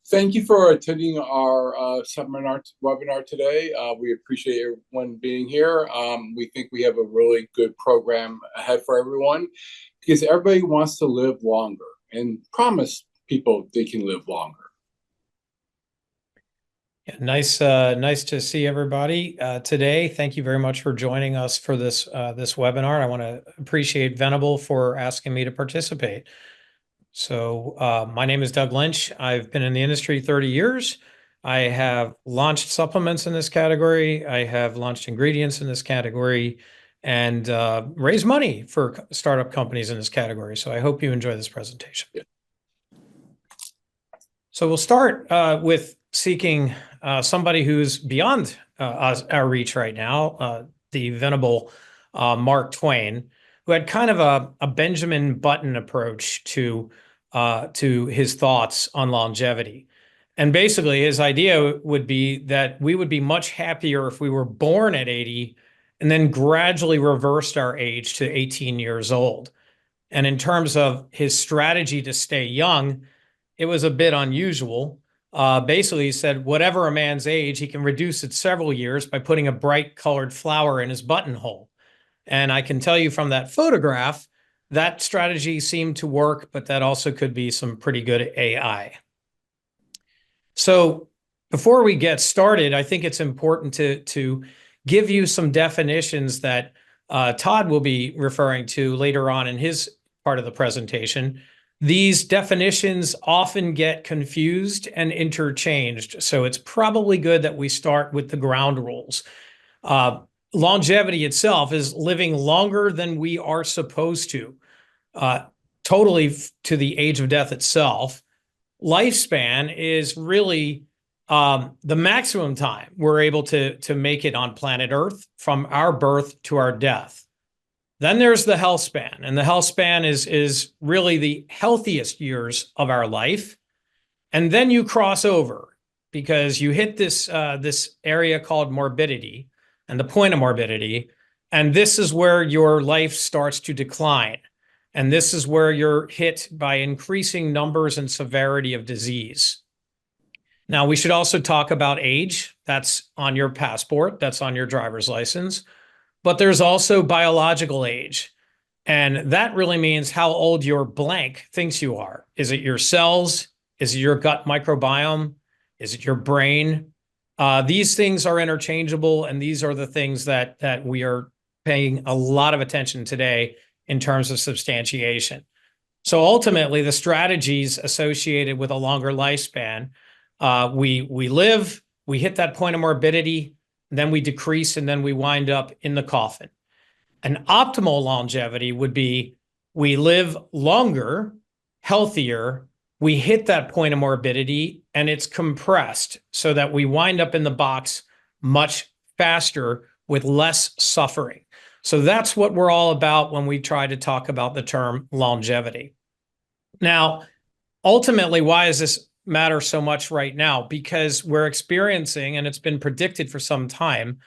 Thank you for attending our webinar today. We appreciate everyone being here. We think we have a really good program ahead for everyone because everybody wants to live longer and promise people they can live longer. Yeah, nice to see everybody today. Thank you very much for joining us for this webinar. I want to appreciate Venable for asking me to participate. So my name is Doug Lynch. I've been in the industry 30 years. I have launched supplements in this category. I have launched ingredients in this category and raised money for startup companies in this category. So I hope you enjoy this presentation. Yeah. So we'll start with seeking somebody who's beyond our reach right now, the venerable Mark Twain, who had kind of a Benjamin Button approach to his thoughts on longevity. And basically, his idea would be that we would be much happier if we were born at 80 and then gradually reversed our age to 18 years old. And in terms of his strategy to stay young, it was a bit unusual. Basically, he said, whatever a man's age, he can reduce it several years by putting a bright colored flower in his buttonhole. And I can tell you from that photograph, that strategy seemed to work, but that also could be some pretty good AI. So before we get started, I think it's important to give you some definitions that Todd will be referring to later on in his part of the presentation. These definitions often get confused and interchanged, so it's probably good that we start with the ground rules. Longevity itself is living longer than we are supposed to, totally to the age of death itself. Lifespan is really the maximum time we're able to make it on planet Earth from our birth to our death. Then there's the health span, and the health span is really the healthiest years of our life. And then you cross over because you hit this area called morbidity and the point of morbidity, and this is where your life starts to decline. And this is where you're hit by increasing numbers and severity of disease. Now, we should also talk about age. That's on your passport. That's on your driver's license. But there's also biological age. And that really means how old your blank thinks you are. Is it your cells? Is it your gut microbiome? Is it your brain? These things are interchangeable, and these are the things that we are paying a lot of attention today in terms of substantiation. So ultimately, the strategies associated with a longer lifespan, we live, we hit that point of morbidity, then we decrease, and then we wind up in the coffin. An optimal longevity would be we live longer, healthier, we hit that point of morbidity, and it's compressed so that we wind up in the box much faster with less suffering. So that's what we're all about when we try to talk about the term longevity. Now, ultimately, why does this matter so much right now? Because we're experiencing, and it's been predicted for some time,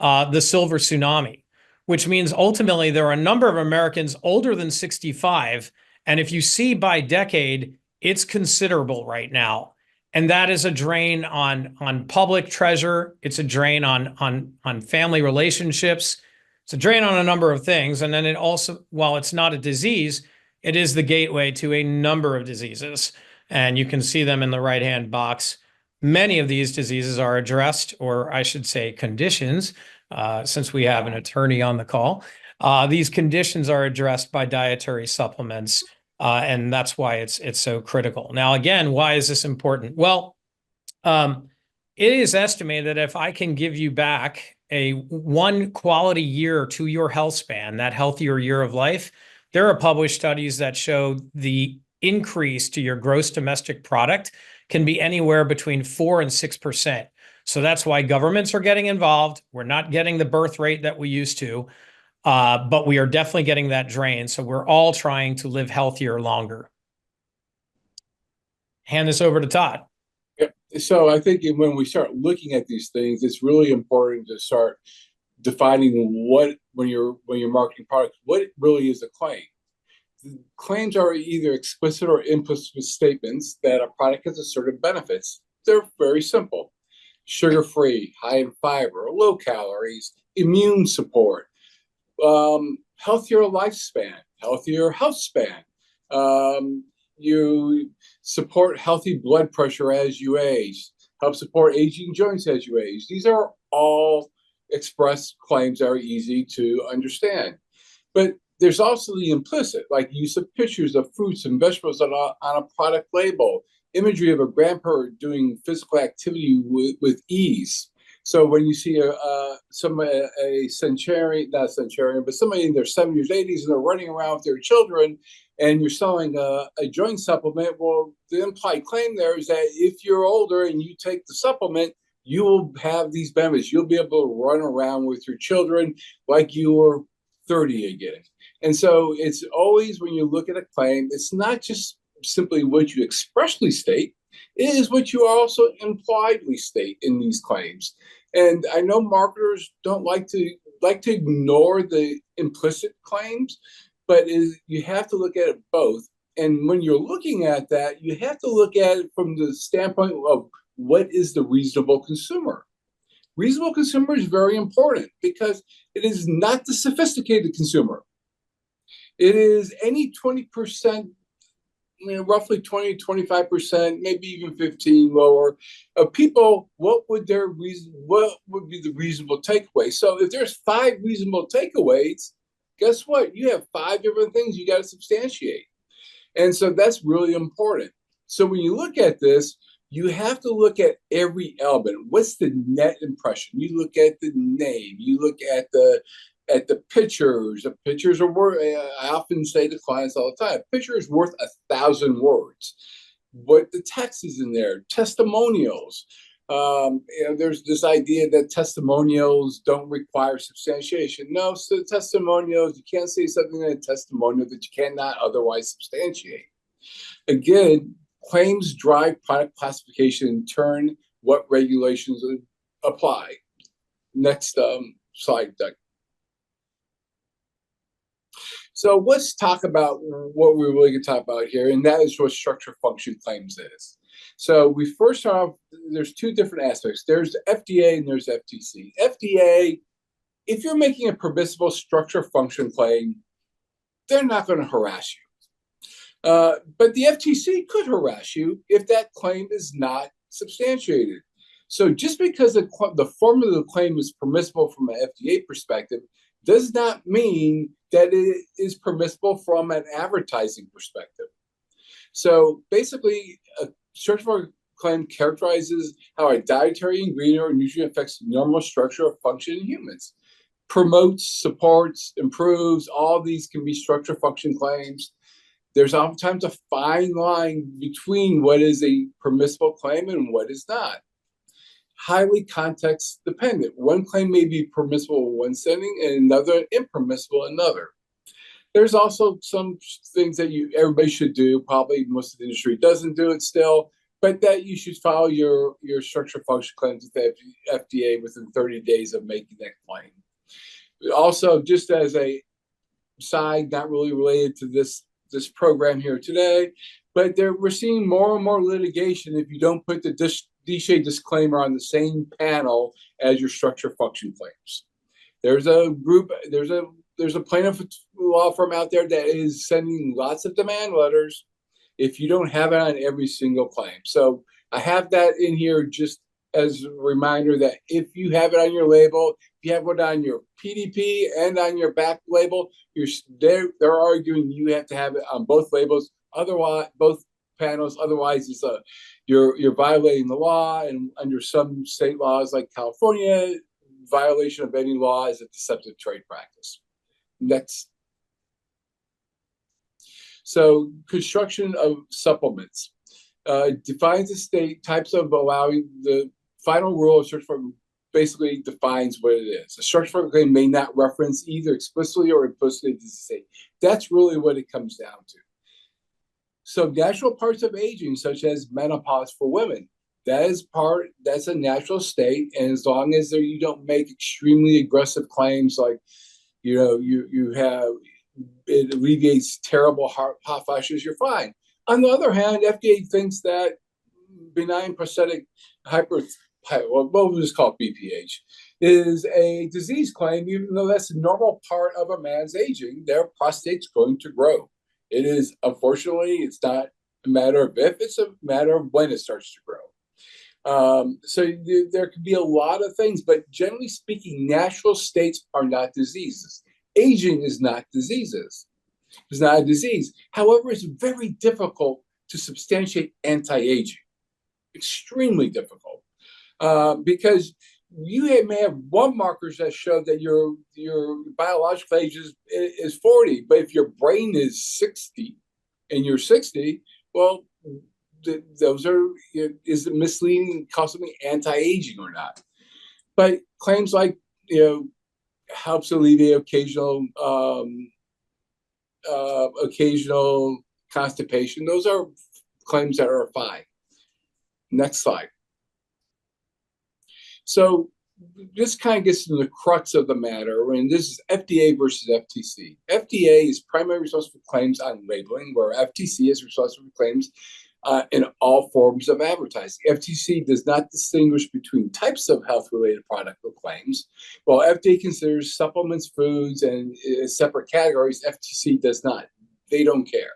the silver tsunami, which means ultimately there are a number of Americans older than 65. And if you see by decade, it's considerable right now. And that is a drain on public treasure. It's a drain on family relationships. It's a drain on a number of things. And then it also, while it's not a disease, it is the gateway to a number of diseases. And you can see them in the right-hand box. Many of these diseases are addressed, or I should say conditions, since we have an attorney on the call. These conditions are addressed by dietary supplements, and that's why it's so critical. Now, again, why is this important? Well, it is estimated that if I can give you back a one quality year to your health span, that healthier year of life, there are published studies that show the increase to your gross domestic product can be anywhere between 4 and 6%. So that's why governments are getting involved. We're not getting the birth rate that we used to, but we are definitely getting that drain. So we're all trying to live healthier longer. Hand this over to Todd. So I think when we start looking at these things, it's really important to start defining what, when you're marketing products, what really is a claim. The claims are either explicit or implicit statements that a product has a certain benefits. They're very simple: sugar-free, high in fiber, low calories, immune support, healthier lifespan, healthier health span. You support healthy blood pressure as you age, help support aging joints as you age. These are all express claims that are easy to understand. But there's also the implicit, like use of pictures of fruits and vegetables on a product label, imagery of a grandparent doing physical activity with ease. So when you see a centurion, not a centurion, but somebody in their 70s, 80s, and they're running around with their children, and you're selling a joint supplement, well, the implied claim there is that if you're older and you take the supplement, you will have these benefits. You'll be able to run around with your children like you were 30 again. And so it's always, when you look at a claim, it's not just simply what you expressly state, it is what you also impliedly state in these claims. And I know marketers don't like to ignore the implicit claims, but you have to look at it both. And when you're looking at that, you have to look at it from the standpoint of what is the reasonable consumer. Reasonable consumer is very important because it is not the sophisticated consumer. It is any 20%, roughly 20, 25%, maybe even 15 lower of people. What would be the reasonable takeaway? So if there's 5 reasonable takeaways, guess what? You have 5 different things you got to substantiate. And so that's really important. So when you look at this, you have to look at every element. What's the net impression? You look at the name. You look at the pictures. The pictures are worth. I often say to clients all the time, a picture is worth 1,000 words. What the text is in there, testimonials. There's this idea that testimonials don't require substantiation. No, so testimonials, you can't say something in a testimonial that you cannot otherwise substantiate. Again, claims drive product classification, in turn, what regulations apply. Next slide, Doug. So let's talk about what we're really going to talk about here, and that is what structure function claims is. So we first have, there's 2 different aspects. There's the FDA and there's FTC. FDA, if you're making a permissible structure function claim, they're not going to harass you. But the FTC could harass you if that claim is not substantiated. So just because the form of the claim is permissible from an FDA perspective does not mean that it is permissible from an advertising perspective. So basically, a structure function claim characterizes how a dietary ingredient or nutrient affects the normal structure or function in humans. Promotes, supports, improves, all these can be structure function claims. There's oftentimes a fine line between what is a permissible claim and what is not. Highly context dependent. One claim may be permissible in one setting and another impermissible in another. There's also some things that everybody should do. Probably most of the industry doesn't do it still, but that you should file your structure function claims with the FDA within 30 days of making that claim. Also, just as a side, not really related to this program here today, but we're seeing more and more litigation if you don't put the DSHEA disclaimer on the same panel as your structure function claims. There's a plaintiff law firm out there that is sending lots of demand letters if you don't have it on every single claim. So I have that in here just as a reminder that if you have it on your label, if you have it on your PDP and on your back label, they're arguing you have to have it on both labels, otherwise both panels. Otherwise, you're violating the law, and under some state laws like California, violation of any law is a deceptive trade practice. Next. So construction of supplements defines the state types of allowing. The final rule of structure function basically defines what it is. A structure function claim may not reference either explicitly or implicitly the state. That's really what it comes down to. So natural parts of aging, such as menopause for women, that's a natural state, and as long as you don't make extremely aggressive claims like, you have it alleviates terrible hot flashes, you're fine. On the other hand, FDA thinks that benign prostatic what was called BPH, is a disease claim, even though that's a normal part of a man's aging. Their prostate's going to grow. It is, unfortunately, it's not a matter of if, it's a matter of when it starts to grow. So there could be a lot of things, but generally speaking, natural states are not diseases. Aging is not diseases. It's not a disease. However, it's very difficult to substantiate anti-aging. Extremely difficult, because you may have one markers that show that your biological age is 40, but if your brain is 60 and you're 60, well, those are, is it misleading, possibly anti-aging or not? But claims like, helps alleviate occasional constipation, those are claims that are fine. Next slide. So this kind of gets to the crux of the matter, and this is FDA versus FTC. FDA is primarily responsible for claims on labeling, where FTC is responsible for claims in all forms of advertising. FTC does not distinguish between types of health-related product or claims. While FDA considers supplements, foods, and separate categories, FTC does not. They don't care.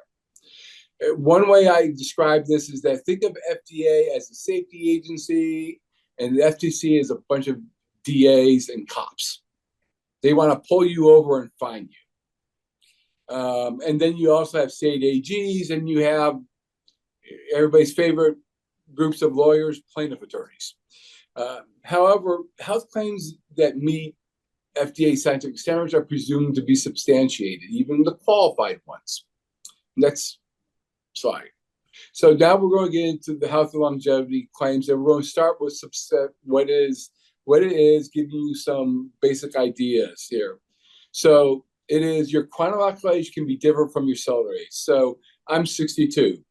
One way I describe this is that think of FDA as a safety agency, and the FTC is a bunch of DAs and cops. They want to pull you over and fine you. And then you also have state AGs, and you have everybody's favorite groups of lawyers, plaintiff attorneys. However, health claims that meet FDA scientific standards are presumed to be substantiated, even the qualified ones. Next slide. So now we're going to get into the health and longevity claims, and we're going to start with what it is, giving you some basic ideas here. So it is your chronological age can be different from your cellular age. So I'm 62,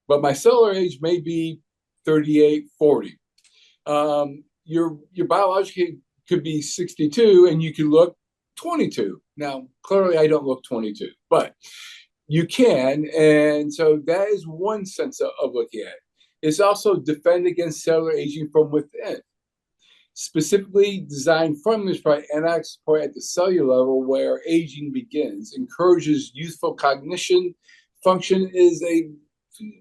but my cellular age may be 38, 40. Your biological could be 62, and you can look 22. Now, clearly, I don't look 22, but you can, and so that is one sense of looking at it. It's also defend against cellular aging from within. Specifically designed from this product, antioxidant support at the cellular level where aging begins, encourages youthful cognition, function is a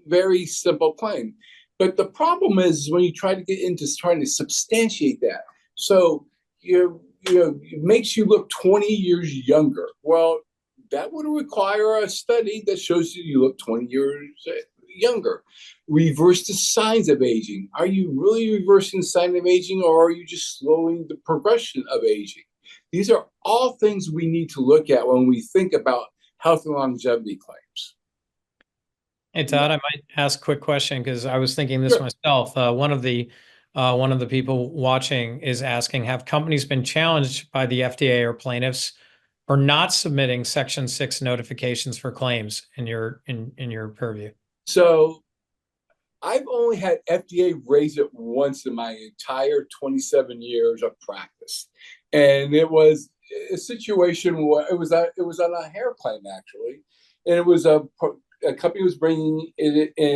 very simple claim. But the problem is when you try to get into trying to substantiate that. So, it makes you look 20 years younger. Well, that would require a study that shows you look 20 years younger. Reverse the signs of aging. Are you really reversing the sign of aging, or are you just slowing the progression of aging? These are all things we need to look at when we think about health and longevity claims. Hey, Todd, I might ask a quick question because I was thinking this myself. One of the people watching is asking, have companies been challenged by the FDA or plaintiffs for not submitting Section 6 notifications for claims in your purview? So I've only had FDA raise it once in my entire 27 years of practice. And it was a situation where it was on a hair claim, actually. And it was a company was bringing in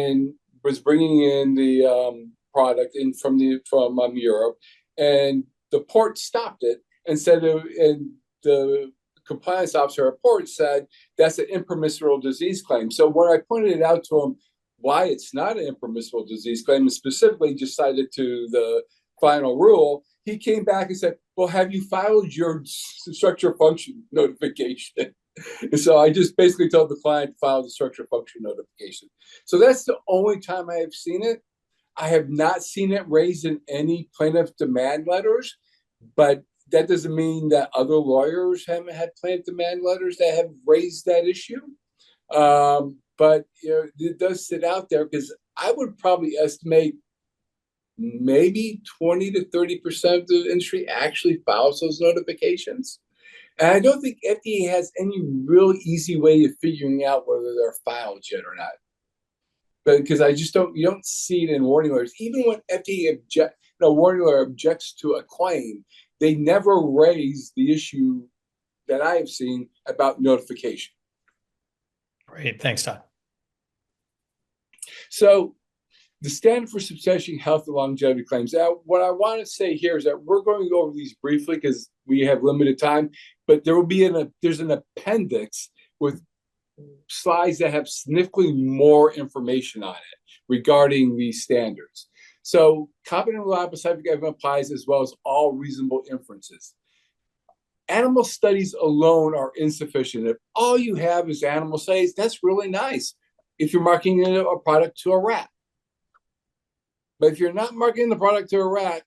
the product in from Europe, and the port stopped it and said, and the compliance officer report said that's an impermissible disease claim. So when I pointed it out to him why it's not an impermissible disease claim, and specifically just cited to the final rule, he came back and said, well, have you filed your structure function notification? And so I just basically told the client to file the structure function notification. So that's the only time I have seen it. I have not seen it raised in any plaintiff demand letters, but that doesn't mean that other lawyers haven't had plaintiff demand letters that have raised that issue. But it does sit out there, because I would probably estimate maybe 20 to 30% of the industry actually files those notifications. And I don't think FDA has any real easy way of figuring out whether they're filed yet or not. But because you don't see it in warning letters. Even when FDA warning letter objects to a claim, they never raise the issue that I have seen about notification. Great. Thanks, Todd. So the standard for substantiating health and longevity claims. Now, what I want to say here is that we're going to go over these briefly because we have limited time, but there will be there's an appendix with slides that have significantly more information on it regarding these standards. So competent, reliable scientific evidence applies as well as all reasonable inferences. Animal studies alone are insufficient. If all you have is animal studies, that's really nice if you're marketing a product to a rat. But if you're not marketing the product to a rat,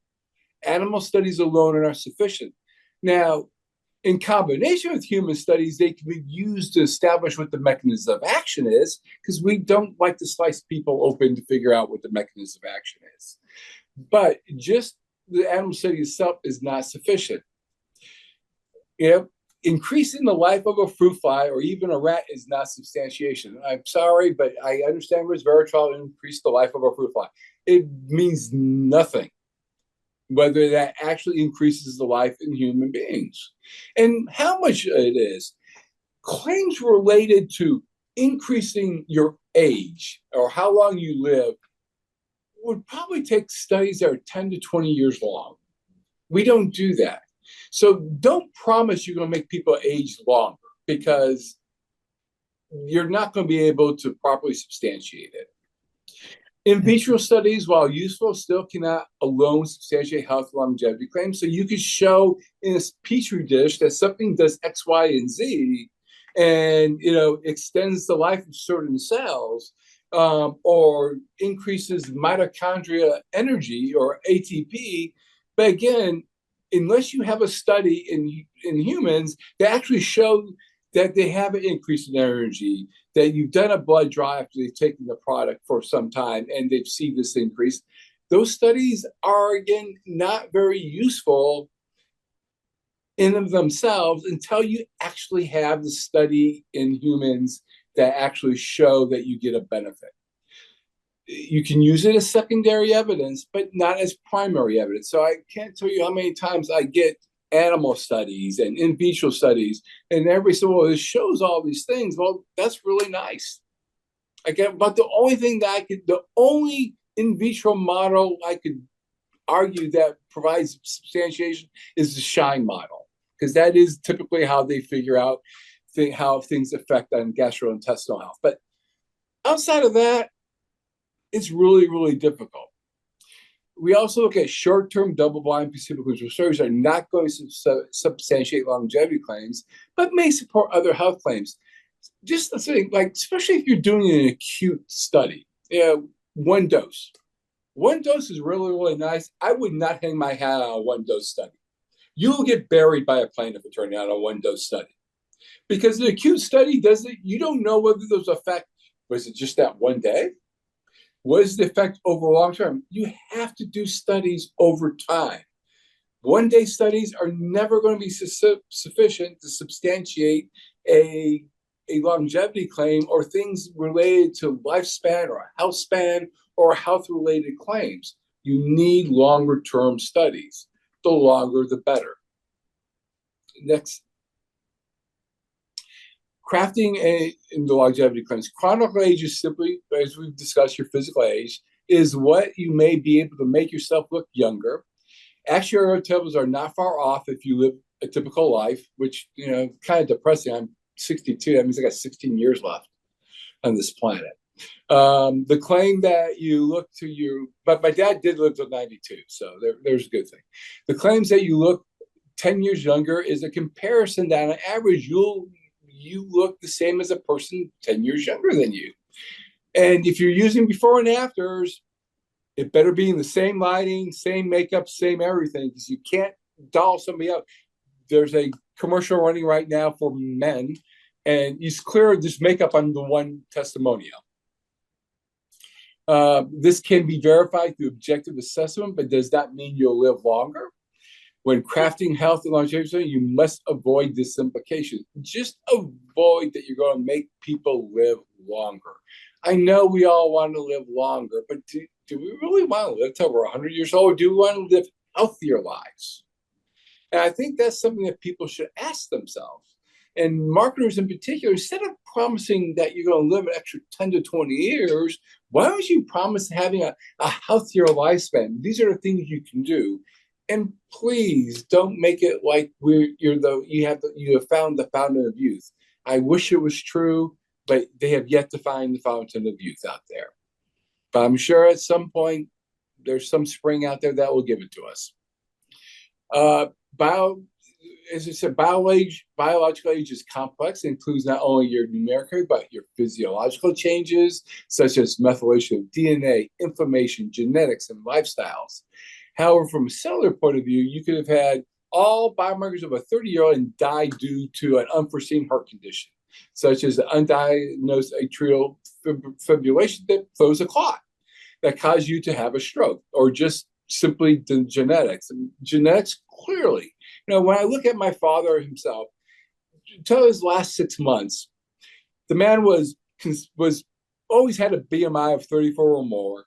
animal studies alone are not sufficient. Now, in combination with human studies, they can be used to establish what the mechanism of action is, because we don't like to slice people open to figure out what the mechanism of action is. But just the animal study itself is not sufficient. You know, increasing the life of a fruit fly or even a rat is not substantiation. I'm sorry, but I understand resveratrol increased the life of a fruit fly. It means nothing whether that actually increases the life in human beings. And how much it is. Claims related to increasing your age or how long you live would probably take studies that are 10 to 20 years long. We don't do that. So don't promise you're going to make people age longer, because you're not going to be able to properly substantiate it. In vitro studies, while useful, still cannot alone substantiate health and longevity claims. So you could show in a petri dish that something does X, Y, and Z, and extends the life of certain cells, or increases mitochondria energy or ATP. But again, unless you have a study in humans that actually show that they have an increase in energy, that you've done a blood draw after they've taken the product for some time and they've seen this increase, those studies are, again, not very useful in of themselves until you actually have the study in humans that actually show that you get a benefit. You can use it as secondary evidence, but not as primary evidence. So I can't tell you how many times I get animal studies and in vitro studies, and everybody said, well, this shows all these things. Well, that's really nice. But the only in vitro model I could argue that provides substantiation is the SHINE model, because that is typically how they figure out how things affect on gastrointestinal health. But outside of that, it's really, really difficult. We also look at short-term double-blind placebo-controlled studies are not going to substantiate longevity claims, but may support other health claims. Just the thing, especially if you're doing an acute study, one dose. One dose is really, really nice. I would not hang my hat on a one-dose study. You'll get buried by a plaintiff attorney on a one-dose study, because the acute study you don't know whether those effect, was it just that one day? What is the effect over long term? You have to do studies over time. One-day studies are never going to be sufficient to substantiate a longevity claim or things related to lifespan or health span or health-related claims. You need longer-term studies. The longer, the better. Next. Crafting in the longevity claims. Chronological age is simply, as we've discussed, your physical age is what you may be able to make yourself look younger. Actuarial tables are not far off if you live a typical life, which, kind of depressing. I'm 62. That means I got 16 years left on this planet. The claim that you look to but my dad did live to 92, so there's a good thing. The claims that you look 10 years younger is a comparison that on average you look the same as a person 10 years younger than you. And if you're using before and afters, it better be in the same lighting, same makeup, same everything, because you can't doll somebody out. There's a commercial running right now for men, and it's clear there's makeup on the one testimonial. This can be verified through objective assessment, but does that mean you'll live longer? When crafting health and longevity, you must avoid this implication. Just avoid that you're going to make people live longer. I know we all want to live longer, but do we really want to live till we're 100 years old, or do we want to live healthier lives? And I think that's something that people should ask themselves. And marketers in particular, instead of promising that you're going to live an extra 10 to 20 years, why don't you promise having a healthier lifespan? These are the things you can do. And please don't make it like you have found the fountain of youth. I wish it was true, but they have yet to find the fountain of youth out there. But I'm sure at some point there's some spring out there that will give it to us. Uh, bio, as I said, biological age is complex. It includes not only your numerical, but your physiological changes, such as methylation of DNA, inflammation, genetics, and lifestyles. However, from a cellular point of view, you could have had all biomarkers of a 30-year-old and die due to an unforeseen heart condition, such as undiagnosed atrial fibrillation that throws a clot that causes you to have a stroke, or just simply the genetics. And genetics clearly, when I look at my father himself, until his last 6 months, the man was always had a BMI of 34 or more.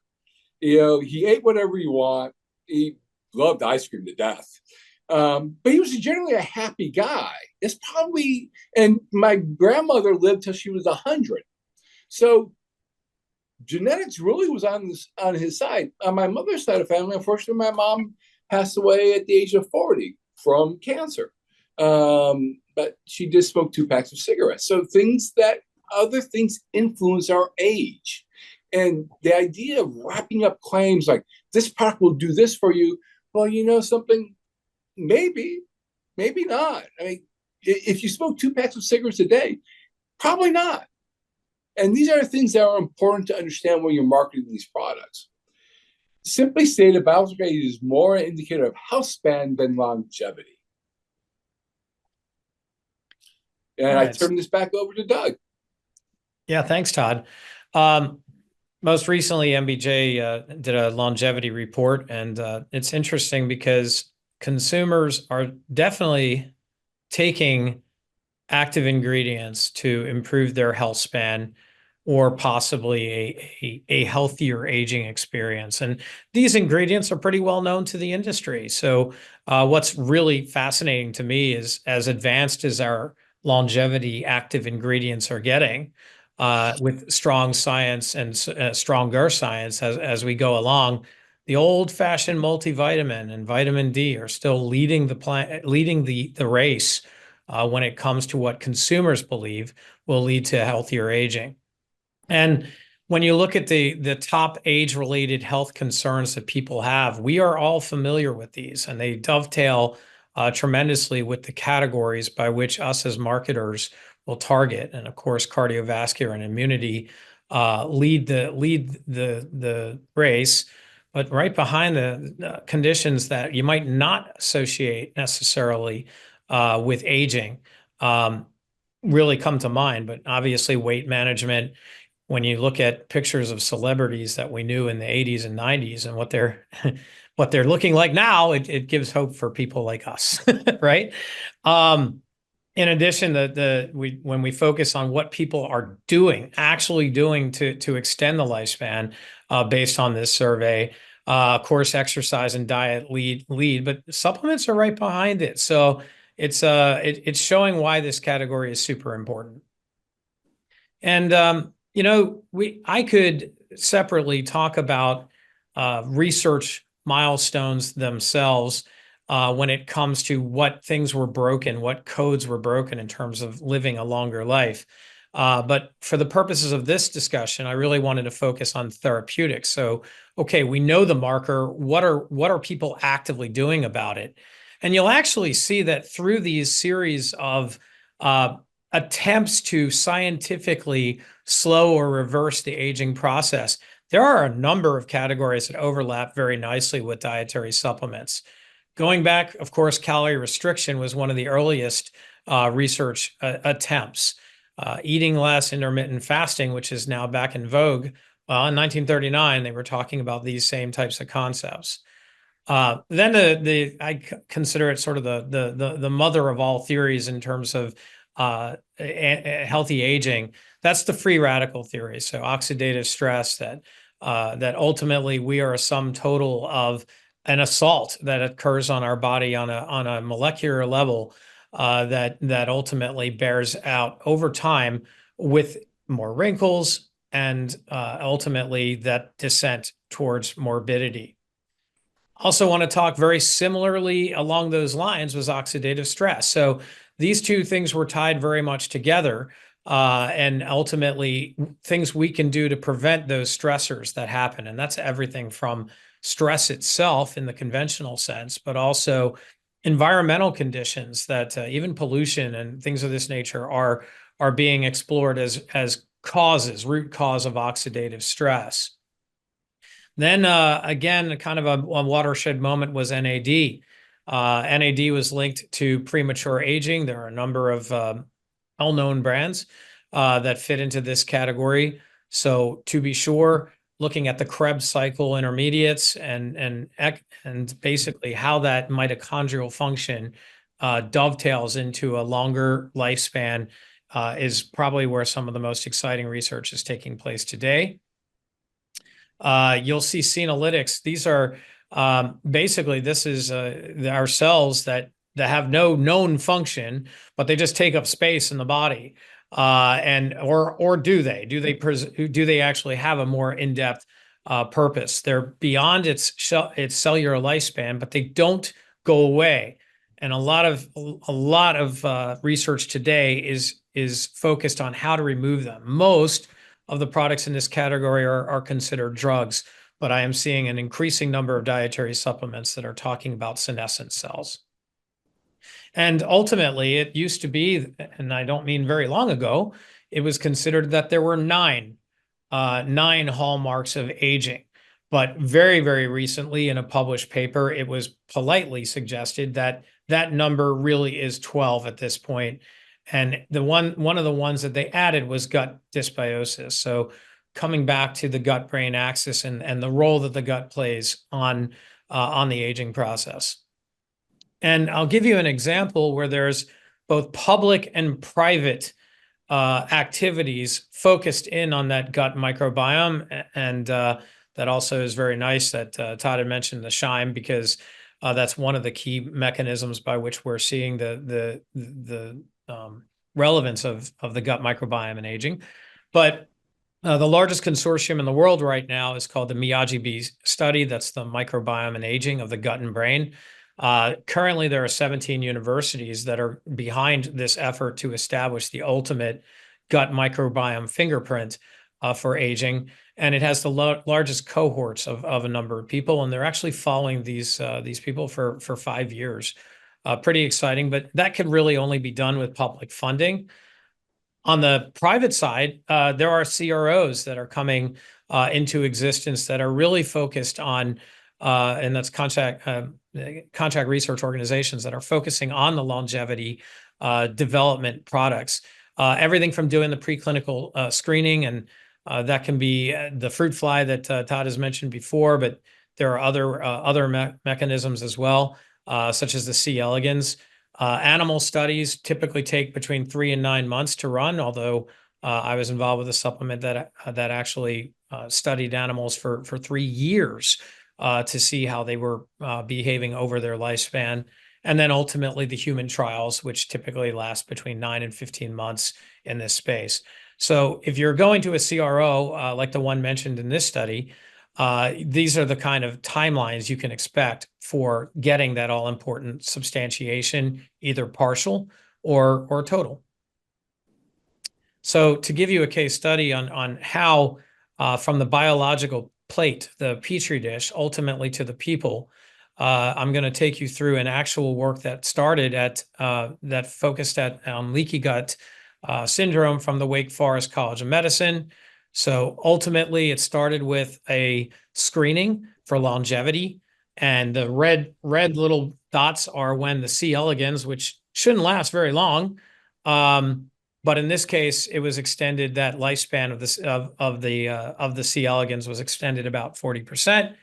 He ate whatever he wanted. He loved ice cream to death. But he was generally a happy guy. And my grandmother lived till she was 100. So genetics really was on his side. On my mother's side of the family, unfortunately, my mom passed away at the age of 40 from cancer. But she just smoked 2 packs of cigarettes. So other things influence our age. And the idea of wrapping up claims like this product will do this for you, well, something, maybe not. I mean, if you smoke 2 packs of cigarettes a day, probably not. And these are things that are important to understand when you're marketing these products. Simply stated, biological age is more an indicator of healthspan than longevity. And I turn this back over to Doug. Yeah, thanks, Todd. Most recently, MBJ did a longevity report, and it's interesting because consumers are definitely taking active ingredients to improve their health span or possibly a healthier aging experience. And these ingredients are pretty well known to the industry. So what's really fascinating to me is, as advanced as our longevity active ingredients are getting, with strong science and stronger science as we go along, the old-fashioned multivitamin and vitamin D are still leading the race when it comes to what consumers believe will lead to healthier aging. And when you look at the top age-related health concerns that people have, we are all familiar with these, and they dovetail tremendously with the categories by which us as marketers will target. And of course, cardiovascular and immunity lead the race. But right behind the conditions that you might not associate necessarily with aging really come to mind. But obviously, weight management. When you look at pictures of celebrities that we knew in the 80s and 90s and what they're looking like now, it gives hope for people like us, right? In addition, when we focus on what people are actually doing to extend the lifespan, based on this survey, of course, exercise and diet lead, but supplements are right behind it. So it's showing why this category is super important. And I could separately talk about research milestones themselves when it comes to what things were broken, what codes were broken in terms of living a longer life. But for the purposes of this discussion, I really wanted to focus on therapeutics. So, okay, we know the marker. What are people actively doing about it? And you'll actually see that through these series of attempts to scientifically slow or reverse the aging process, there are a number of categories that overlap very nicely with dietary supplements. Going back, of course, calorie restriction was one of the earliest research attempts. Eating less, intermittent fasting, which is now back in vogue. Well, in 1939, they were talking about these same types of concepts. Then I consider it sort of the mother of all theories in terms of healthy aging. That's the free radical theory. So oxidative stress, that ultimately we are a sum total of an assault that occurs on our body on a molecular level that ultimately bears out over time with more wrinkles and ultimately that descent towards morbidity. Also want to talk very similarly along those lines was oxidative stress. So these two things were tied very much together, and ultimately things we can do to prevent those stressors that happen. And that's everything from stress itself in the conventional sense, but also environmental conditions that even pollution and things of this nature are being explored as causes, root cause of oxidative stress. Then again, kind of a watershed moment was NAD. NAD was linked to premature aging. There are a number of well-known brands that fit into this category. So to be sure, looking at the Krebs cycle intermediates and basically how that mitochondrial function dovetails into a longer lifespan is probably where some of the most exciting research is taking place today. You'll see senolytics. These are basically this is our cells that have no known function, but they just take up space in the body. Or do they? Do they actually have a more in-depth purpose? They're beyond its cellular lifespan, but they don't go away. And a lot of research today is focused on how to remove them. Most of the products in this category are considered drugs, but I am seeing an increasing number of dietary supplements that are talking about senescent cells. And ultimately, it used to be, and I don't mean very long ago, it was considered that there were nine hallmarks of aging. But very, very recently in a published paper, it was politely suggested that that number really is 12 at this point. And one of the ones that they added was gut dysbiosis. So coming back to the gut-brain axis and the role that the gut plays on the aging process. And I'll give you an example where there's both public and private activities focused in on that gut microbiome. And that also is very nice that Todd had mentioned the SHIME, because that's one of the key mechanisms by which we're seeing the relevance of the gut microbiome and aging. But the largest consortium in the world right now is called the Miyagi-B study. That's the microbiome and aging of the gut and brain. Currently, there are 17 universities that are behind this effort to establish the ultimate gut microbiome fingerprint for aging. And it has the largest cohorts of a number of people, and they're actually following these people for 5 years. Pretty exciting, but that could really only be done with public funding. On the private side, there are CROs that are coming into existence that are really focused on, and that's contract research organizations that are focusing on the longevity development products. Everything from doing the preclinical screening, and that can be the fruit fly that Todd has mentioned before, but there are other mechanisms as well, such as the C. elegans. Animal studies typically take between 3 and 9 months to run, although I was involved with a supplement that actually studied animals for 3 years to see how they were behaving over their lifespan. And then ultimately the human trials, which typically last between 9 and 15 months in this space. So if you're going to a CRO, like the one mentioned in this study, these are the kind of timelines you can expect for getting that all-important substantiation, either partial or total. So to give you a case study on how from the biological plate, the petri dish, ultimately to the people, I'm going to take you through an actual work that started that focused on leaky gut syndrome from the Wake Forest College of Medicine. So ultimately, it started with a screening for longevity, and the red little dots are when the C. elegans, which shouldn't last very long, but in this case, it was extended. That lifespan of the C. elegans was extended about 40%.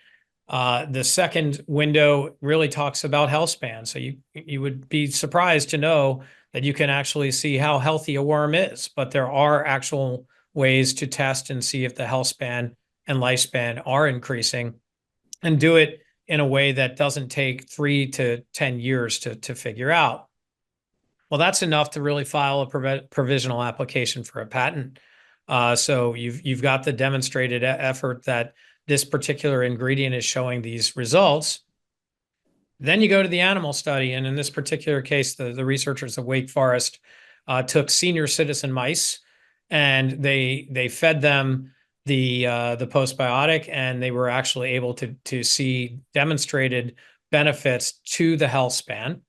The second window really talks about healthspan. So you would be surprised to know that you can actually see how healthy a worm is, but there are actual ways to test and see if the health span and lifespan are increasing, and do it in a way that doesn't take 3 to 10 years to figure out. Well, that's enough to really file a provisional application for a patent. So you've got the demonstrated effort that this particular ingredient is showing these results. Then you go to the animal study, and in this particular case, the researchers at Wake Forest took senior citizen mice, and they fed them the postbiotic, and they were actually able to see demonstrated benefits to the health span.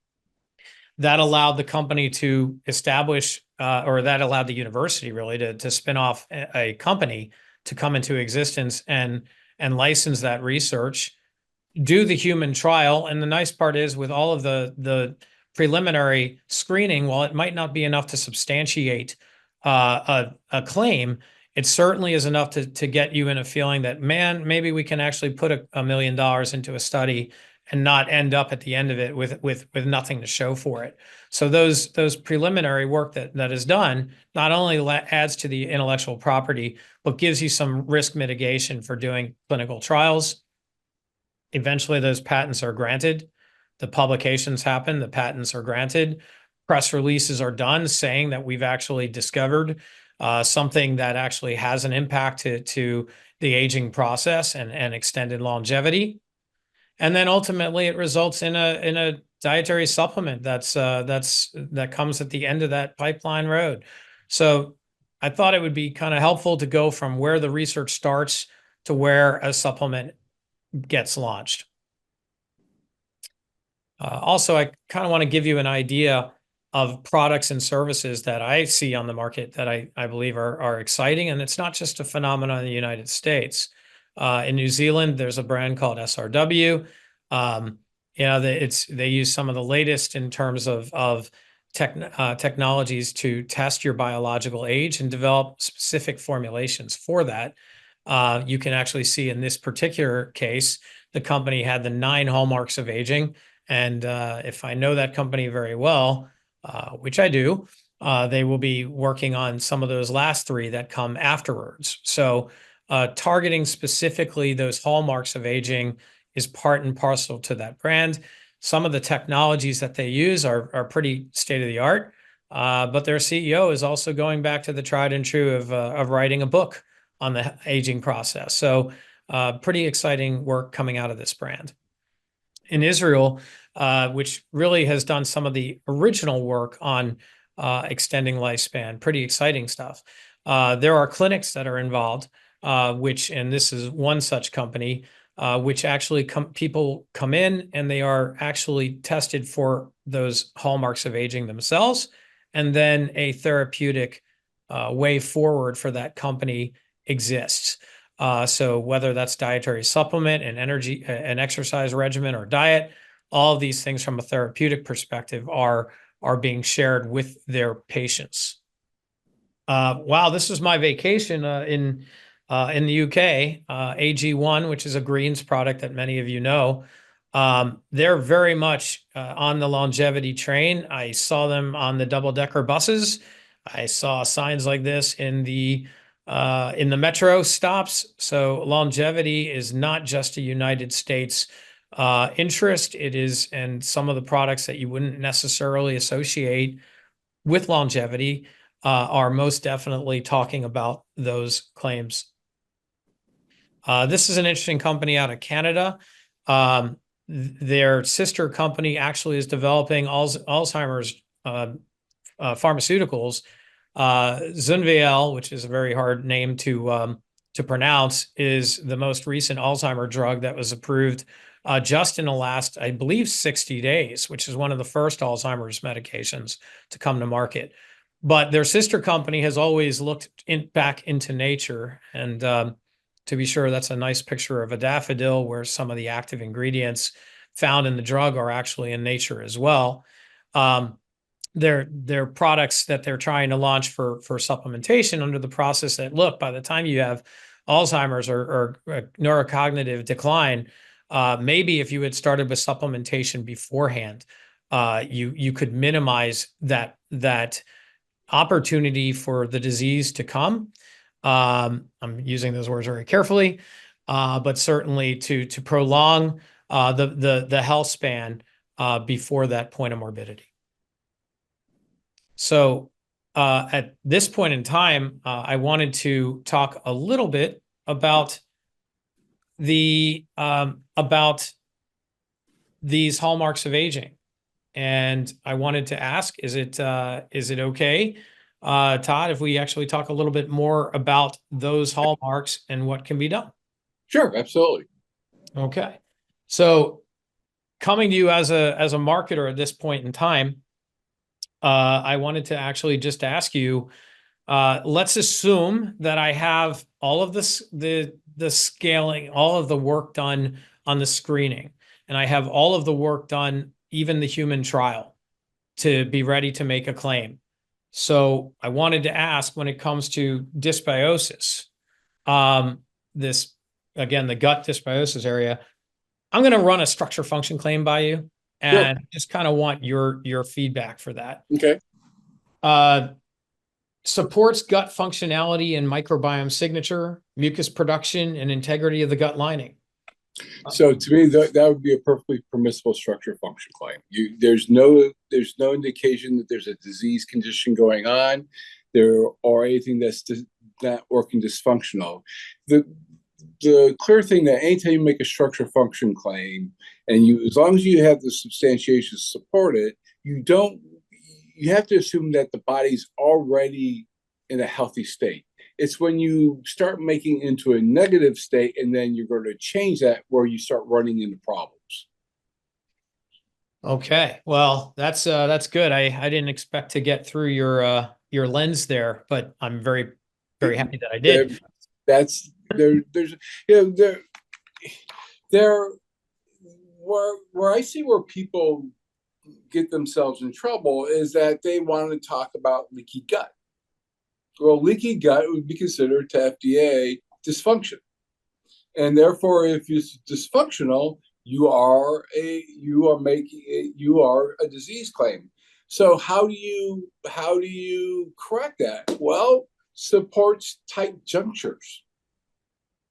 That allowed the company to establish, or that allowed the university really to spin off a company to come into existence and license that research, do the human trial. And the nice part is, with all of the preliminary screening, while it might not be enough to substantiate a claim, it certainly is enough to get you in a feeling that, man, maybe we can actually put $1 million into a study and not end up at the end of it with nothing to show for it. So those preliminary work that is done not only adds to the intellectual property, but gives you some risk mitigation for doing clinical trials. Eventually, those patents are granted. The publications happen, the patents are granted. Press releases are done saying that we've actually discovered something that actually has an impact to the aging process and extended longevity. And then ultimately it results in a dietary supplement that comes at the end of that pipeline road. So I thought it would be kind of helpful to go from where the research starts to where a supplement gets launched. Also, I kind of want to give you an idea of products and services that I see on the market that I believe are exciting. And it's not just a phenomenon in the United States. In New Zealand, there's a brand called SRW. They use some of the latest in terms of technologies to test your biological age and develop specific formulations for that. You can actually see in this particular case, the company had the 9 hallmarks of aging. And if I know that company very well, which I do, they will be working on some of those last 3 that come afterwards. So targeting specifically those hallmarks of aging is part and parcel to that brand. Some of the technologies that they use are pretty state of the art, but their CEO is also going back to the tried and true of writing a book on the aging process. So pretty exciting work coming out of this brand. In Israel, which really has done some of the original work on extending lifespan, pretty exciting stuff. There are clinics that are involved, and this is one such company, which actually people come in and they are actually tested for those hallmarks of aging themselves, and then a therapeutic way forward for that company exists. So whether that's dietary supplement and energy, an exercise regimen or diet, all of these things from a therapeutic perspective are being shared with their patients. Wow, this was my vacation in the UK. AG1, which is a greens product that many of you know, they're very much on the longevity train. I saw them on the double-decker buses. I saw signs like this in the metro stops. So longevity is not just a United States interest. It is, and some of the products that you wouldn't necessarily associate with longevity are most definitely talking about those claims. This is an interesting company out of Canada. Their sister company actually is developing Alzheimer's pharmaceuticals. Zunviel, which is a very hard name to pronounce, is the most recent Alzheimer drug that was approved just in the last, I believe, 60 days, which is one of the first Alzheimer's medications to come to market. But their sister company has always looked back into nature. And to be sure, that's a nice picture of a daffodil where some of the active ingredients found in the drug are actually in nature as well. They're products that they're trying to launch for supplementation under the process that, look, by the time you have Alzheimer's or neurocognitive decline, maybe if you had started with supplementation beforehand, you could minimize that opportunity for the disease to come. I'm using those words very carefully, but certainly to prolong the health span before that point of morbidity. So at this point in time, I wanted to talk a little bit about about these hallmarks of aging. And I wanted to ask, is it okay, Todd, if we actually talk a little bit more about those hallmarks and what can be done? Sure, absolutely. Okay. So coming to you as a marketer at this point in time, I wanted to actually just ask you, let's assume that I have all of this, the scaling, all of the work done on the screening, and I have all of the work done, even the human trial, to be ready to make a claim. So I wanted to ask, when it comes to dysbiosis, this, again, the gut dysbiosis area, I'm going to run a structure function claim by you, and Sure. just kind of want your feedback for that. Okay. Supports gut functionality and microbiome signature, mucus production, and integrity of the gut lining. So to me, that would be a perfectly permissible structure function claim. There's no indication that there's a disease condition going on, or anything that's not working dysfunctional. The clear thing that anytime you make a structure function claim, and as long as you have the substantiation to support it, you have to assume that the body's already in a healthy state. It's when you start making it into a negative state and then you're going to change that where you start running into problems. Okay, well, that's good. I didn't expect to get through your lens there, but I'm very, very happy that I did. There's where I see where people get themselves in trouble is that they want to talk about leaky gut. Well, leaky gut would be considered to FDA dysfunction, and therefore, if it's dysfunctional, you are a disease claim. So how do you correct that? Well, supports tight junctures.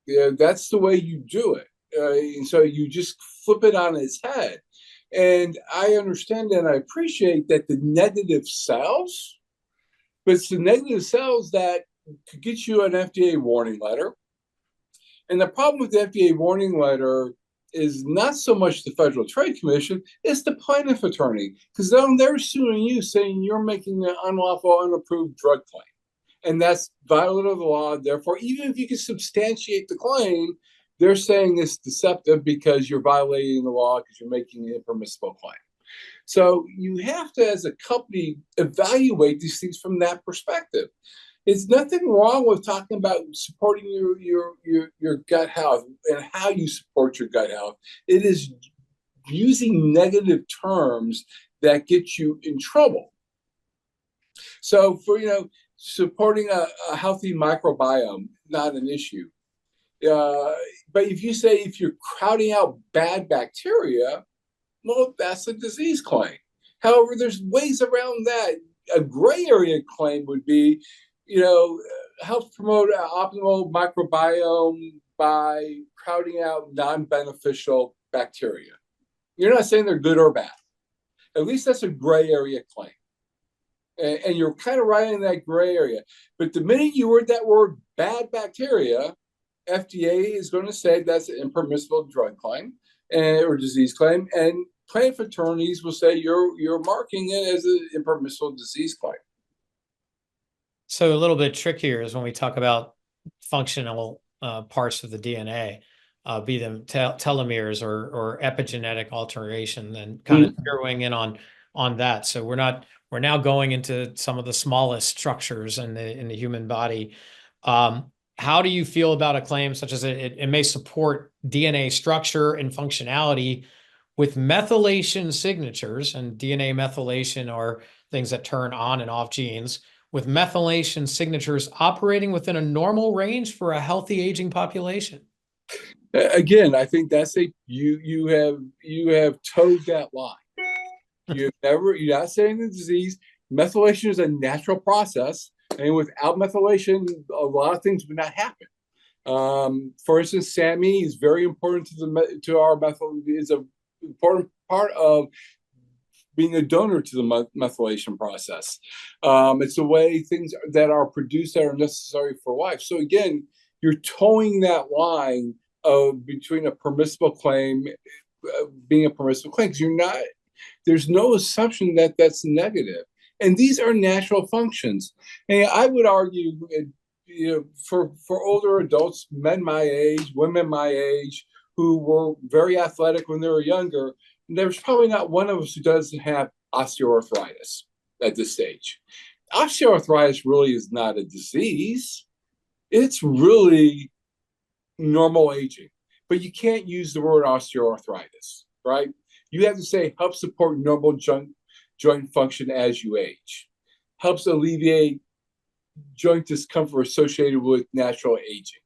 Yeah, that's the way you do it. And so you just flip it on its head. And I understand and I appreciate that the negative sells, but it's the negative cells that could get you an FDA warning letter. And the problem with the FDA warning letter is not so much the Federal Trade Commission, it's the plaintiff attorney, because they're suing you saying you're making an unlawful, unapproved drug claim. And that's violative of the law. Therefore, even if you can substantiate the claim, they're saying it's deceptive because you're violating the law because you're making an impermissible claim. So you have to, as a company, evaluate these things from that perspective. There's nothing wrong with talking about supporting your gut health and how you support your gut health. It is using negative terms that get you in trouble. So for supporting a healthy microbiome, not an issue. But if you say if you're crowding out bad bacteria, well, that's a disease claim. However, there's ways around that. A gray area claim would be, help promote an optimal microbiome by crowding out non-beneficial bacteria. You're not saying they're good or bad. At least that's a gray area claim. And you're kind of right in that gray area. But the minute you word that word bad bacteria, FDA is going to say that's an impermissible drug claim or disease claim. And plaintiff attorneys will say you're marking it as an impermissible disease claim. So a little bit trickier is when we talk about functional parts of the DNA, be them telomeres or epigenetic alteration, then kind of zeroing in on that. So we're now going into some of the smallest structures in the human body. How do you feel about a claim such as it may support DNA structure and functionality with methylation signatures, and DNA methylation are things that turn on and off genes, with methylation signatures operating within a normal range for a healthy aging population? Again, I think that's you have towed that line. You're not saying the disease. Methylation is a natural process, and without methylation, a lot of things would not happen. For instance, SAMe is very important to our methyl, is an important part of being a donor to the methylation process. It's the way things that are produced that are necessary for life. So again, you're towing that line between a permissible claim, being a permissible claim, because there's no assumption that that's negative. And these are natural functions. And I would argue, for older adults, men my age, women my age, who were very athletic when they were younger, there's probably not one of us who doesn't have osteoarthritis at this stage. Osteoarthritis really is not a disease. It's really normal aging. But you can't use the word osteoarthritis, right? You have to say help support normal joint function as you age. Helps alleviate joint discomfort associated with natural aging.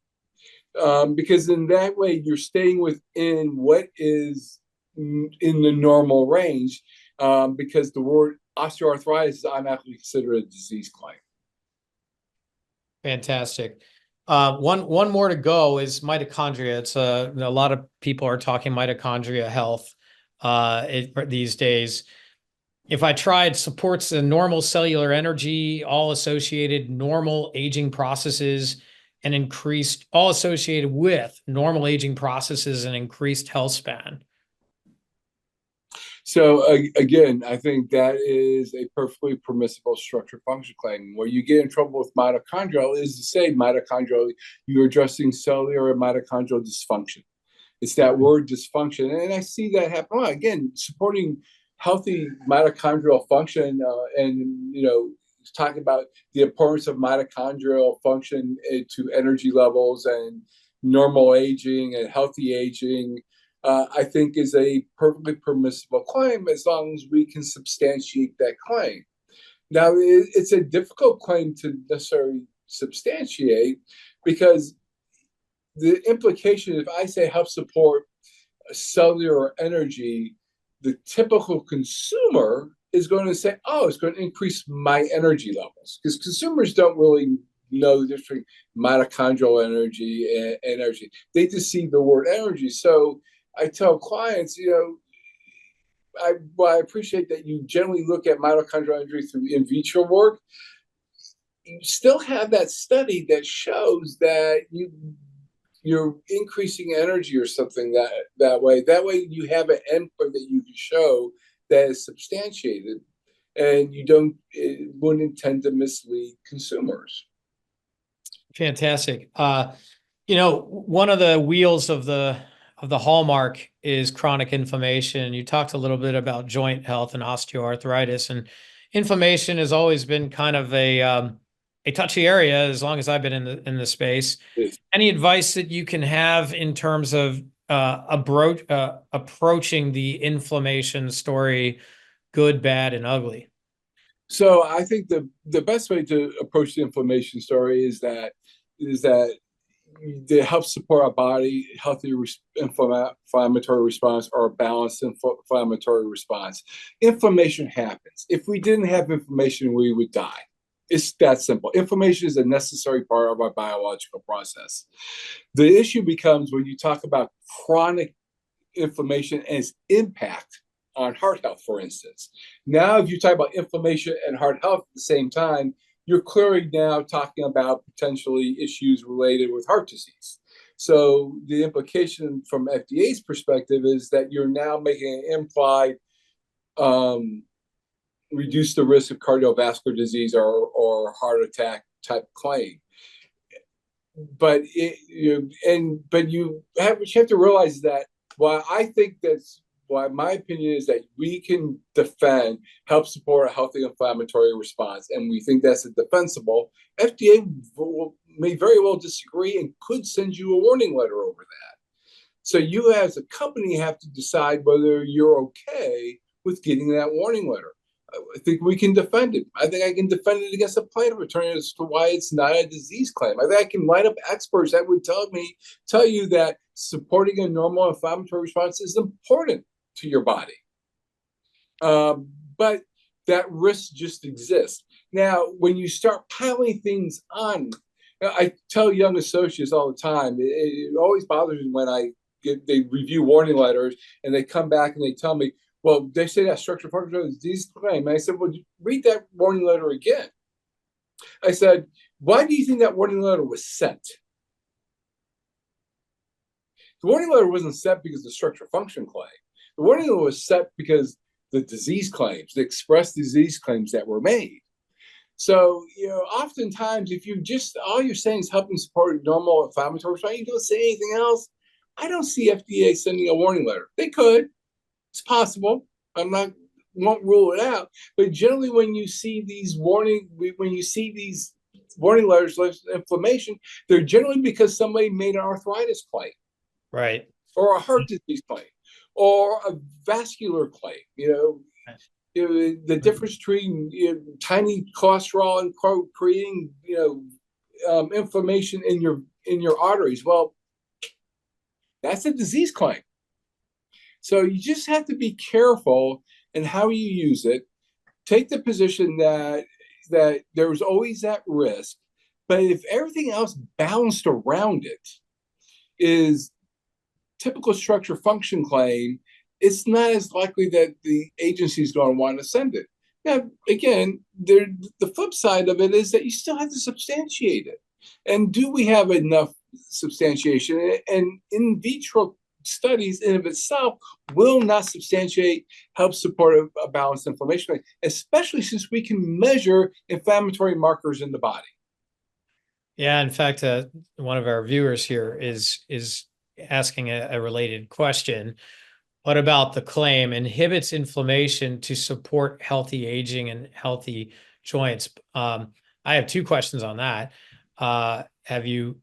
Because in that way, you're staying within what is in the normal range, because the word osteoarthritis is automatically considered a disease claim. Fantastic. One more to go is mitochondria. It's a lot of people are talking mitochondria health these days. If I tried supports the normal cellular energy, all associated normal aging processes, and increased all associated with normal aging processes and increased health span. So again, I think that is a perfectly permissible structure function claim. Where you get in trouble with mitochondrial is to say mitochondrial, you're addressing cellular and mitochondrial dysfunction. It's that word dysfunction. And I see that happen. Well, again, supporting healthy mitochondrial function, and talking about the importance of mitochondrial function to energy levels and normal aging and healthy aging, I think is a perfectly permissible claim as long as we can substantiate that claim. Now, it's a difficult claim to necessarily substantiate, because the implication, if I say help support cellular energy, the typical consumer is going to say, oh, it's going to increase my energy levels, because consumers don't really know the difference between mitochondrial energy and energy. They just see the word energy. So I tell clients, I appreciate that you generally look at mitochondrial energy through in vitro work. You still have that study that shows that you're increasing energy or something that way. That way you have an endpoint that you can show that is substantiated, and it wouldn't intend to mislead consumers. Fantastic. One of the wheels of the hallmark is chronic inflammation. You talked a little bit about joint health and osteoarthritis, and inflammation has always been kind of a touchy area as long as I've been in the space. Yes. Any advice that you can have in terms of approaching the inflammation story, good, bad, and ugly? So I think the best way to approach the inflammation story is that they help support our body, healthy inflammatory response, or a balanced inflammatory response. Inflammation happens. If we didn't have inflammation, we would die. It's that simple. Inflammation is a necessary part of our biological process. The issue becomes when you talk about chronic inflammation and its impact on heart health, for instance. Now, if you talk about inflammation and heart health at the same time, you're clearly now talking about potentially issues related with heart disease. So the implication from FDA's perspective is that you're now making an implied reduce the risk of cardiovascular disease or heart attack type claim. But you have to realize that my opinion is that we can help support a healthy inflammatory response, and we think that's defensible. FDA may very well disagree and could send you a warning letter over that. So you as a company have to decide whether you're okay with getting that warning letter. I think we can defend it. I think I can defend it against a plaintiff attorney as to why it's not a disease claim. I think I can line up experts that would tell you that supporting a normal inflammatory response is important to your body. But that risk just exists. Now, when you start piling things on I tell young associates all the time, it always bothers me when they review warning letters and they come back and they tell me, well, they say that structure function is disease claim. And I said, well, read that warning letter again. I said, why do you think that warning letter was sent? The warning letter wasn't sent because of the structure function claim. The warning letter was sent because the disease claims, the express disease claims that were made. So, oftentimes, if all you're saying is helping support normal inflammatory response, you don't say anything else. I don't see FDA sending a warning letter. They could. It's possible. Won't rule it out. But generally, when you see these warning letters of inflammation, they're generally because somebody made an arthritis claim. Right. Or a heart disease claim, or a vascular claim. The difference between tiny cholesterol and creating inflammation in your arteries. Well, that's a disease claim. So you just have to be careful in how you use it. Take the position that there's always that risk, but if everything else balanced around it is typical structure function claim, it's not as likely that the agency is going to want to send it. Now, again, the flip side of it is that you still have to substantiate it. And do we have enough substantiation? And in vitro studies in of itself will not substantiate, help support a balanced inflammation rate, especially since we can measure inflammatory markers in the body. Yeah, in fact, one of our viewers here is asking a related question. What about the claim inhibits inflammation to support healthy aging and healthy joints? I have two questions on that. Have you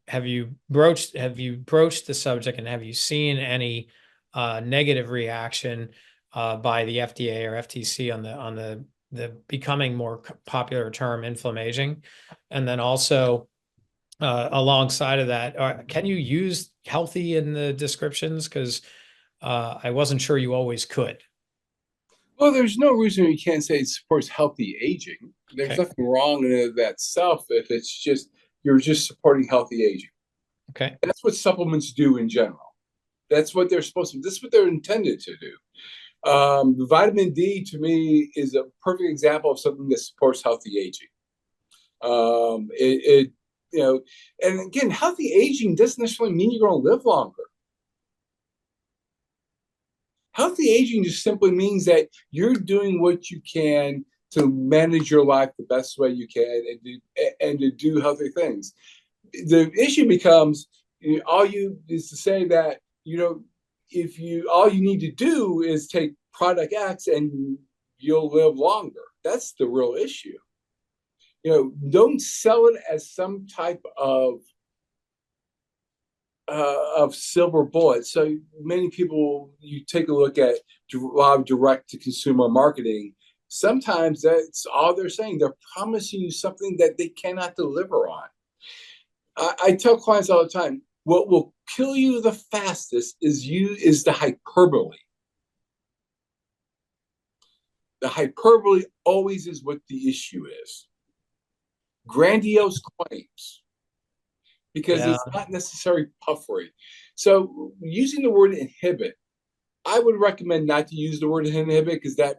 broached the subject, and have you seen any negative reaction by the FDA or FTC on the becoming more popular term inflammation? And then also alongside of that, can you use healthy in the descriptions? Because I wasn't sure you always could. Well, there's no reason you can't say it supports healthy aging. There's nothing wrong in that itself if it's just you're just supporting healthy aging. Okay. That's what supplements do in general. That's what they're supposed to do. This is what they're intended to do. The vitamin D, to me, is a perfect example of something that supports healthy aging. And again, healthy aging doesn't necessarily mean you're going to live longer. Healthy aging just simply means that you're doing what you can to manage your life the best way you can and to do healthy things. The issue becomes all you is to say that if all you need to do is take product X and you'll live longer. That's the real issue. Don't sell it as some type of silver bullet. So many people, you take a look at a lot of direct to consumer marketing. Sometimes that's all they're saying. They're promising you something that they cannot deliver on. I tell clients all the time, what will kill you the fastest is the hyperbole. The hyperbole always is what the issue is. Grandiose claims, because it's not necessarily puffery. So using the word inhibit, I would recommend not to use the word inhibit because that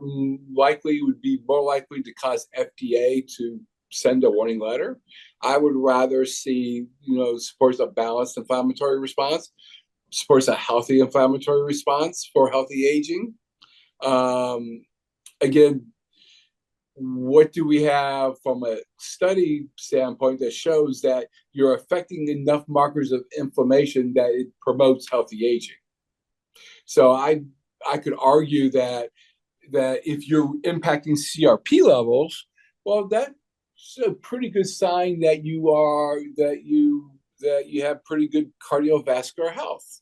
likely would be more likely to cause FDA to send a warning letter. I would rather see, supports a balanced inflammatory response, supports a healthy inflammatory response for healthy aging. Again, what do we have from a study standpoint that shows that you're affecting enough markers of inflammation that it promotes healthy aging? So I could argue that if you're impacting CRP levels, well, that's a pretty good sign that you have pretty good cardiovascular health.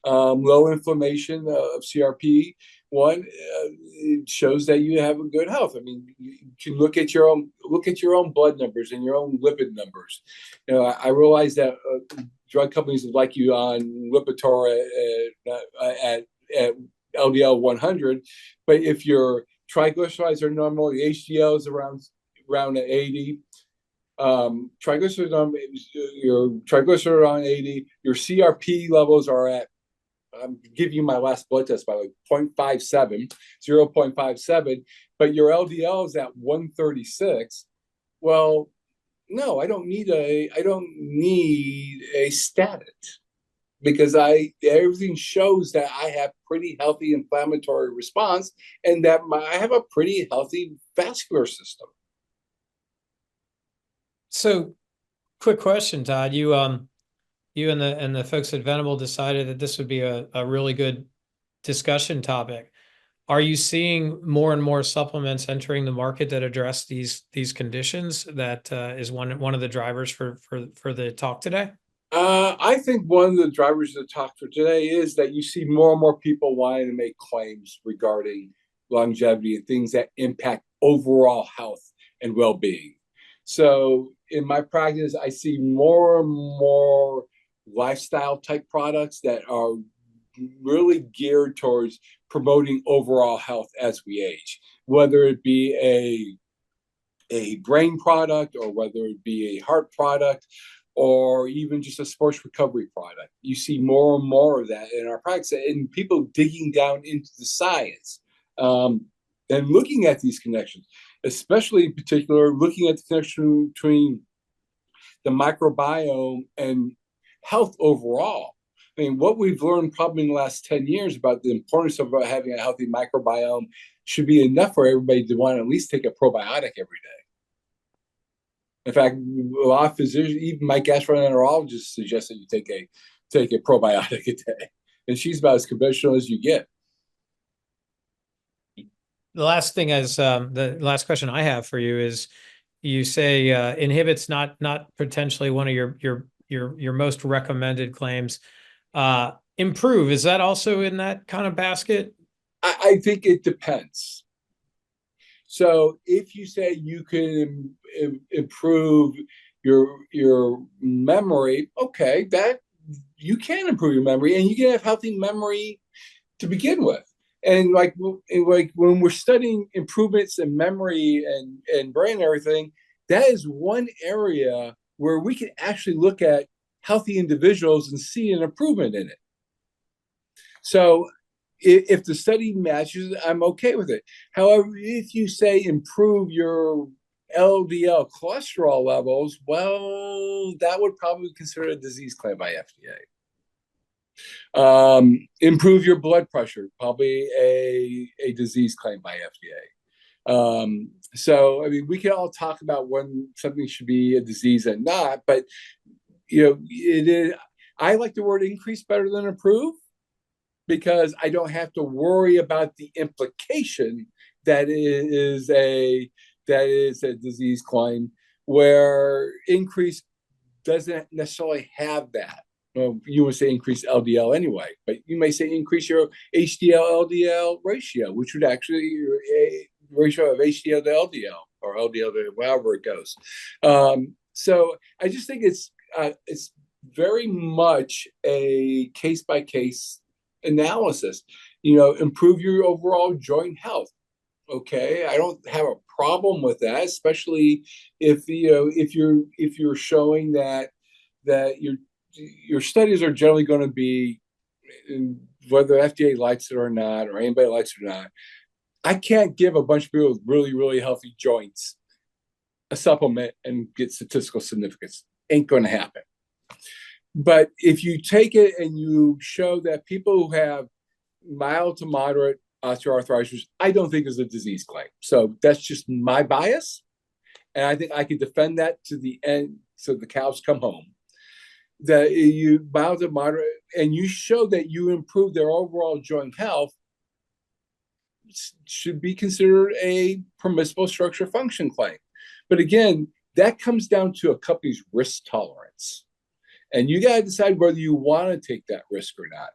Low inflammation of CRP, it shows that you have a good health. I mean, you can look at your own blood numbers and your own lipid numbers. I realize that drug companies would like you on Lipitor at LDL 100, but if your triglycerides are normal, the HDL is around 80, Triglyceride, your triglyceride on 80, your CRP levels are at, I'm giving you my last blood test by like 0.57, 0.57, but your LDL is at 136. Well, no, I don't need a statin because everything shows that I have pretty healthy inflammatory response and that I have a pretty healthy vascular system. So, quick question, Todd. You and the folks at Venable decided that this would be a really good discussion topic. Are you seeing more and more supplements entering the market that address these conditions? That is one of the drivers for the talk today. I think one of the drivers of the talk for today is that you see more and more people wanting to make claims regarding longevity and things that impact overall health and well-being. So in my practice, I see more and more lifestyle type products that are really geared towards promoting overall health as we age, whether it be a brain product or whether it be a heart product or even just a sports recovery product. You see more and more of that in our practice and people digging down into the science and looking at these connections, especially in particular, looking at the connection between the microbiome and health overall. I mean, what we've learned probably in the last 10 years about the importance of having a healthy microbiome should be enough for everybody to want to at least take a probiotic every day. In fact, a lot of physicians, even my gastroenterologist, suggests that you take a probiotic a day, and she's about as conventional as you get. The last thing is the last question I have for you is, you say inhibits not potentially one of your most recommended claims. Improve, is that also in that kind of basket? I think it depends. So if you say you can improve your memory, okay, that you can improve your memory, and you can have healthy memory to begin with. And like when we're studying improvements in memory and brain and everything, that is one area where we can actually look at healthy individuals and see an improvement in it. So if the study matches, I'm okay with it. However, if you say improve your LDL cholesterol levels, well, that would probably be considered a disease claim by FDA. Improve your blood pressure, probably a disease claim by FDA. So, I mean, we can all talk about when something should be a disease and not, but it is. I like the word increase better than improve because I don't have to worry about the implication that is a disease claim, where increase doesn't necessarily have that. Well, you would say increase LDL anyway, but you may say increase your HDL-LDL ratio, which would actually a ratio of HDL to LDL or LDL to however it goes. So I just think it's very much a case-by-case analysis. Improve your overall joint health. Okay, I don't have a problem with that, especially if you're showing that your studies are generally going to be, whether FDA likes it or not, or anybody likes it or not. I can't give a bunch of people with really, really healthy joints a supplement and get statistical significance. Ain't going to happen. But if you take it and you show that people who have mild to moderate osteoarthritis, I don't think is a disease claim. So that's just my bias. And I think I can defend that to the end, so the cows come home. That you mild to moderate, and you show that you improve their overall joint health, should be considered a permissible structure function claim. But again, that comes down to a company's risk tolerance. And you got to decide whether you want to take that risk or not.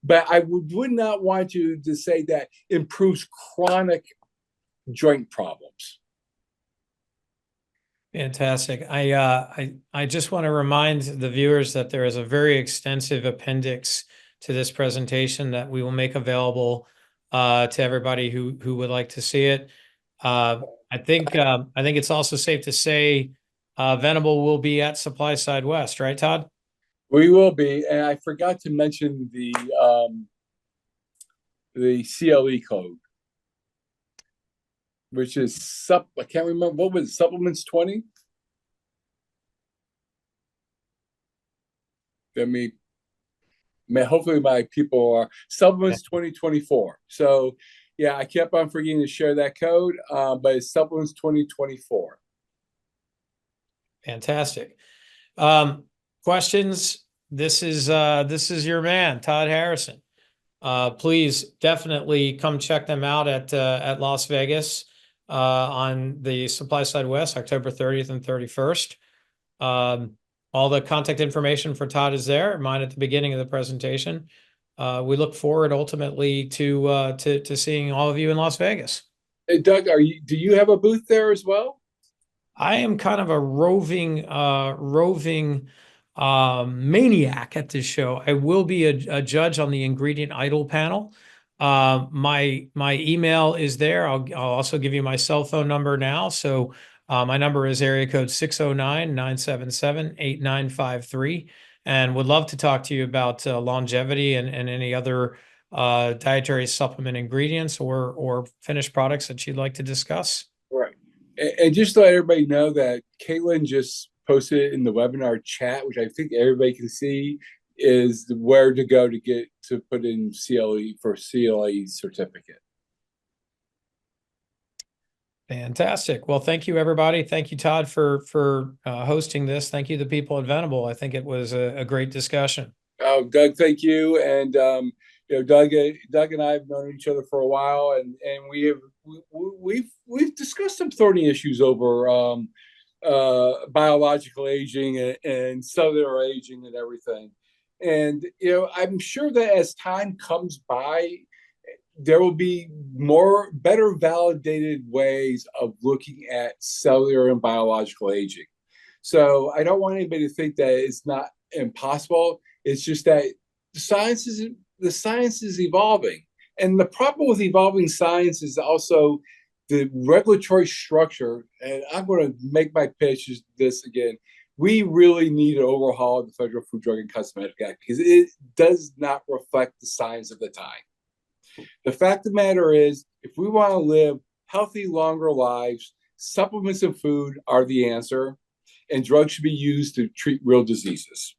But I would not want you to say that improves chronic joint problems. Fantastic. I just want to remind the viewers that there is a very extensive appendix to this presentation that we will make available to everybody who would like to see it. I think it's also safe to say Venable will be at Supply Side West, right, Todd? We will be, and I forgot to mention the CLE code, which is I can't remember what was it, supplements 20. I mean, hopefully my people are supplements 2024. So yeah, I kept on forgetting to share that code, but it's supplements 2024. Fantastic. Questions? This is your man, Todd Harrison. Please definitely come check them out at Las Vegas on the Supply Side West, October 30th and 31st. All the contact information for Todd is there, mine at the beginning of the presentation. We look forward ultimately to seeing all of you in Las Vegas. Hey, Doug, do you have a booth there as well? I am kind of a roving maniac at this show. I will be a judge on the ingredient idol panel. My email is there. I'll also give you my cell phone number now. So my number is area code 609-977-8953, and would love to talk to you about longevity and any other dietary supplement ingredients or finished products that you'd like to discuss. Right. And just to let everybody know that Caitlin just posted it in the webinar chat, which I think everybody can see, is where to go to put in CLE for CLE certificate. Fantastic. Well, thank you, everybody. Thank you, Todd, for hosting this. Thank you, the people at Venable. I think it was a great discussion. Oh, Doug, thank you. And Doug and I have known each other for a while, and we've discussed some thorny issues over biological aging and cellular aging and everything. And I'm sure that as time comes by, there will be better validated ways of looking at cellular and biological aging. So I don't want anybody to think that it's not impossible. It's just that the science is evolving. And the problem with evolving science is also the regulatory structure. And I'm going to make my pitch is this again. We really need an overhaul of the Federal Food, Drug, and Cosmetic Act because it does not reflect the science of the time. The fact of the matter is, if we want to live healthy, longer lives, supplements and food are the answer, and drugs should be used to treat real diseases.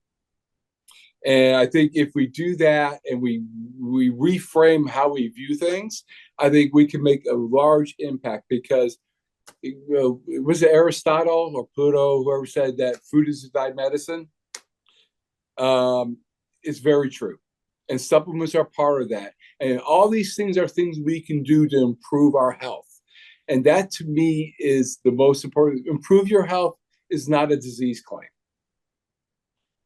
And I think if we do that and we reframe how we view things, I think we can make a large impact because was it Aristotle or Pluto, whoever said that food is divine medicine? It's very true. And supplements are part of that. And all these things are things we can do to improve our health. And that to me is the most important. Improve your health is not a disease claim.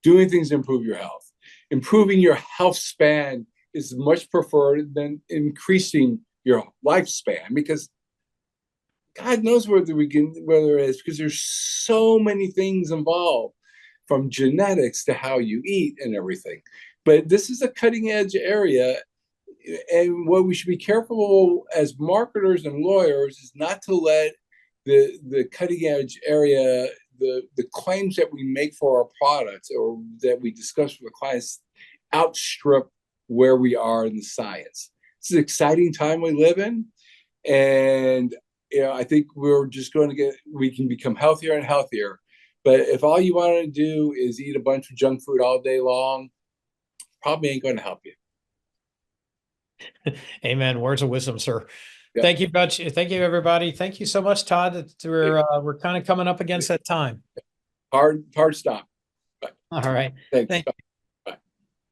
Doing things to improve your health. Improving your health span is much preferred than increasing your lifespan because God knows whether it is, because there's so many things involved, from genetics to how you eat and everything. But this is a cutting edge area. And what we should be careful as marketers and lawyers is not to let the cutting edge area, the claims that we make for our products or that we discuss with the clients outstrip where we are in the science. It's an exciting time we live in. And I think we can become healthier and healthier. But if all you want to do is eat a bunch of junk food all day long, probably ain't going to help you. Amen. Words of wisdom, sir. Yeah. Thank you, Butch. Thank you, everybody. Thank you so much, Todd. We're kind of coming up against that time. Hard stop. All right. Thanks. Thank you.